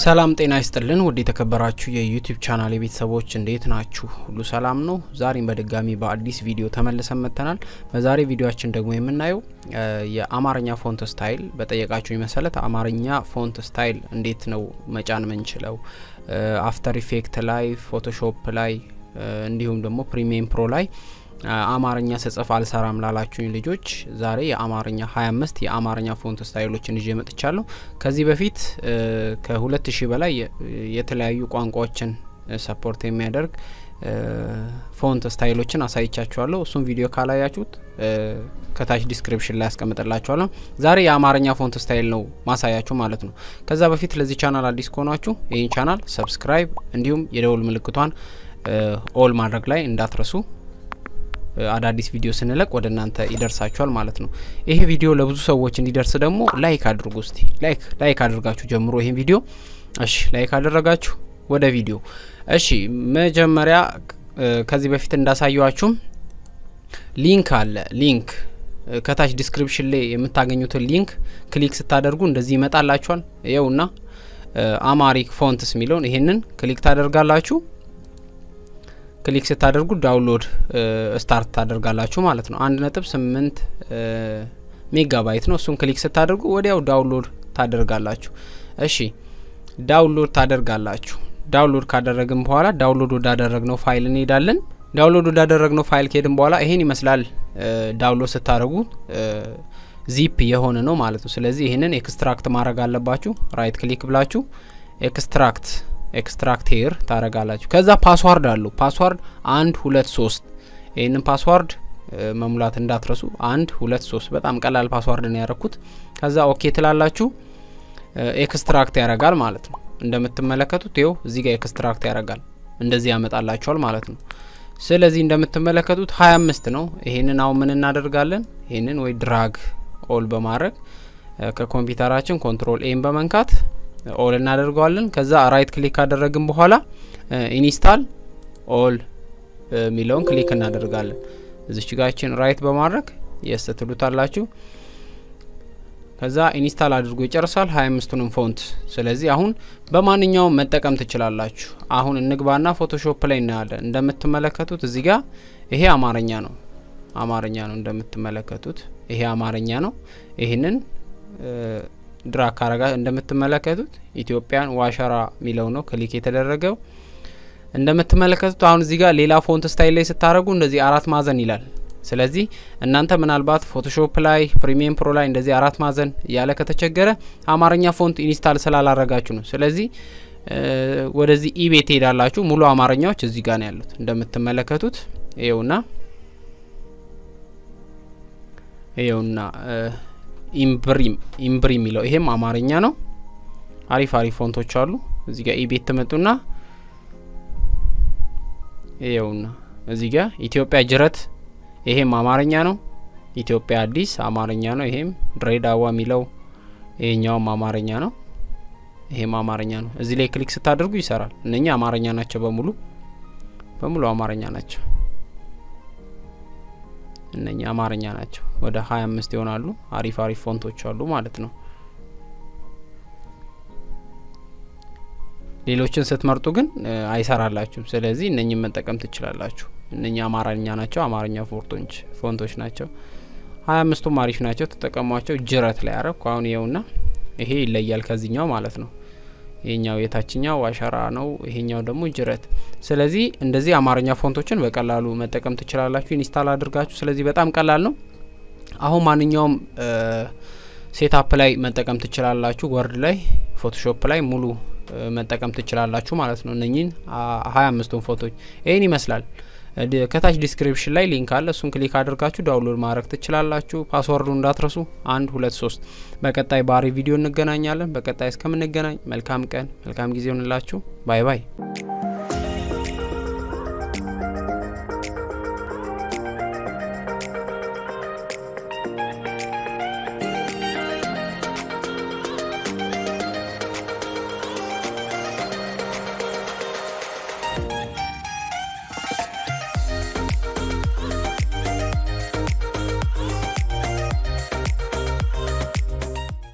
ሰላም ጤና ይስጥልን ውድ የተከበራችሁ የዩቲዩብ ቻናል ቤተሰቦች እንዴት ናችሁ? ሁሉ ሰላም ነው? ዛሬም በድጋሚ በአዲስ ቪዲዮ ተመልሰን መጥተናል። በዛሬ ቪዲዮአችን ደግሞ የምናየው የአማርኛ ፎንት ስታይል በጠየቃችሁ መሰረት አማርኛ ፎንት ስታይል እንዴት ነው መጫን ምንችለው አፍተር ኢፌክት ላይ ፎቶሾፕ ላይ እንዲሁም ደግሞ ፕሪሚየም ፕሮ ላይ አማርኛ ስጽፍ አልሰራም ላላችሁኝ ልጆች ዛሬ የአማርኛ 25 የአማርኛ ፎንት ስታይሎችን ይዤ መጥቻለሁ። ከዚህ በፊት ከ2000 በላይ የተለያዩ ቋንቋዎችን ሰፖርት የሚያደርግ ፎንት ስታይሎችን አሳይቻችኋለሁ። እሱን ቪዲዮ ካላያችሁት ከታች ዲስክሪፕሽን ላይ አስቀምጥላችኋለሁ። ዛሬ የአማርኛ ፎንት ስታይል ነው ማሳያችሁ ማለት ነው። ከዛ በፊት ለዚህ ቻናል አዲስ ከሆናችሁ ይህን ቻናል ሰብስክራይብ እንዲሁም የደውል ምልክቷን ኦል ማድረግ ላይ እንዳትረሱ። አዳዲስ ቪዲዮ ስንለቅ ወደ እናንተ ይደርሳችኋል ማለት ነው። ይሄ ቪዲዮ ለብዙ ሰዎች እንዲደርስ ደግሞ ላይክ አድርጉ። እስቲ ላይክ አድርጋችሁ ጀምሮ ይሄን ቪዲዮ። እሺ ላይክ አደረጋችሁ ወደ ቪዲዮ። እሺ መጀመሪያ ከዚህ በፊት እንዳሳየዋችሁ ሊንክ አለ። ሊንክ ከታች ዲስክሪፕሽን ላይ የምታገኙትን ሊንክ ክሊክ ስታደርጉ እንደዚህ ይመጣላችኋል። ይኸውና አማሪክ ፎንትስ ሚለውን ይሄንን ክሊክ ታደርጋላችሁ። ክሊክ ስታደርጉ ዳውንሎድ ስታርት ታደርጋላችሁ ማለት ነው። 1.8 ሜጋባይት ነው። እሱን ክሊክ ስታደርጉ ወዲያው ዳውንሎድ ታደርጋላችሁ። እሺ ዳውንሎድ ታደርጋላችሁ። ዳውንሎድ ካደረግን በኋላ ዳውንሎድ ወዳደረግነው ፋይል እንሄዳለን። ዳውንሎድ ወዳደረግነው ፋይል ከሄድን በኋላ ይሄን ይመስላል። ዳውንሎድ ስታደርጉ ዚፕ የሆነ ነው ማለት ነው። ስለዚህ ይሄንን ኤክስትራክት ማድረግ አለባችሁ። ራይት ክሊክ ብላችሁ ኤክስትራክት ሄር ታረጋላችሁ። ከዛ ፓስዋርድ አለው። ፓስዋርድ 1 2 3 ይሄንን ፓስዋርድ መሙላት እንዳትረሱ። 1 2 3 በጣም ቀላል ፓስዋርድ ነው ያረኩት። ከዛ ኦኬ ትላላችሁ። ኤክስትራክት ያረጋል ማለት ነው። እንደምትመለከቱት ይኸው እዚህ ጋር ኤክስትራክት ያረጋል። እንደዚህ ያመጣላችኋል ማለት ነው። ስለዚህ እንደምትመለከቱት 25 ነው። ይሄንን አሁን ምን እናደርጋለን? ይሄንን ወይ ድራግ ኦል በማድረግ ከኮምፒውተራችን ኮንትሮል ኤም በመንካት ኦል እናደርገዋለን። ከዛ ራይት ክሊክ ካደረግን በኋላ ኢንስታል ኦል ሚለውን ክሊክ እናደርጋለን። እዚች ጋችን ራይት በማድረግ የስ ትሉታላችሁ። ከዛ ኢንስታል አድርጎ ይጨርሳል 25ቱንም ፎንት። ስለዚህ አሁን በማንኛውም መጠቀም ትችላላችሁ። አሁን እንግባና ፎቶሾፕ ላይ እናያለን። እንደምትመለከቱት እዚህ ጋር ይሄ አማርኛ ነው እንደምትመለከቱት ይሄ አማርኛ ነው። ይሄንን ድራግ ካረጋ እንደምትመለከቱት ኢትዮጵያን ዋሸራ ሚለው ነው ክሊክ የተደረገው። እንደምትመለከቱት አሁን እዚህ ጋር ሌላ ፎንት ስታይል ላይ ስታረጉ እንደዚህ 4 ማዕዘን ይላል። ስለዚህ እናንተ ምናልባት ፎቶሾፕ ላይ ፕሪሚየም ፕሮ ላይ እንደዚህ 4 ማዕዘን ያለ ከተቸገረ አማርኛ ፎንት ኢንስታል ስላላረጋችሁ ነው። ስለዚህ ወደዚህ ኢቤት ሄዳላችሁ። ሙሉ አማርኛዎች እዚህ ጋር ነው ያሉት እንደምትመለከቱት። ይኸውና ኢምብሪም ሚለው ይሄም አማርኛ ነው። አሪፍ ፎንቶች አሉ። እዚህ ጋር ኢቤት ተመጡና ይኸውና እዚህ ጋር ኢትዮጵያ ጅረት ይሄም አማርኛ ነው። ኢትዮጵያ አዲስ አማርኛ ነው። ይሄም ድሬዳዋ ሚለው ይሄኛውም አማርኛ ነው። ይሄም አማርኛ ነው። እዚህ ላይ ክሊክ ስታደርጉ ይሰራል። እነኛ አማርኛ ናቸው። በሙሉ አማርኛ ናቸው። እነኛ አማርኛ ናቸው። ወደ 25 ይሆናሉ። አሪፍ ፎንቶች አሉ ማለት ነው። ሌሎችን ስትመርጡ ግን አይሰራላችሁም። ስለዚህ እነኚህን መጠቀም ትችላላችሁ። እነኛ አማርኛ ናቸው። አማርኛ ፎንቶች ናቸው። 25ቱም አሪፍ ናቸው። ተጠቀሟቸው። ጅረት ላይ አረኩ። አሁን ይኸውና ይሄ ይለያል ከዚህኛው ማለት ነው። ይሄኛው የታችኛው ዋሸራ ነው። ይሄኛው ደግሞ ጅረት። ስለዚህ እንደዚህ አማርኛ ፎንቶችን በቀላሉ መጠቀም ትችላላችሁ ኢንስታል አድርጋችሁ። ስለዚህ በጣም ቀላል ነው። አሁን ማንኛውም ሴትአፕ ላይ መጠቀም ትችላላችሁ። ወርድ ላይ ፎቶሾፕ ላይ ሙሉ መጠቀም ትችላላችሁ ማለት ነው። እነኚህን 25ቱን ፎቶች ይሄን ይመስላል። ከታች ዲስክሪፕሽን ላይ ሊንክ አለ። እሱን ክሊክ አድርጋችሁ ዳውንሎድ ማድረግ ትችላላችሁ። ፓስወርዱ እንዳትረሱ 1 2 3። በቀጣይ ባሪ ቪዲዮ እንገናኛለን። በቀጣይ እስከምንገናኝ መልካም ቀን መልካም ጊዜ ይሁንላችሁ። ባይ ባይ።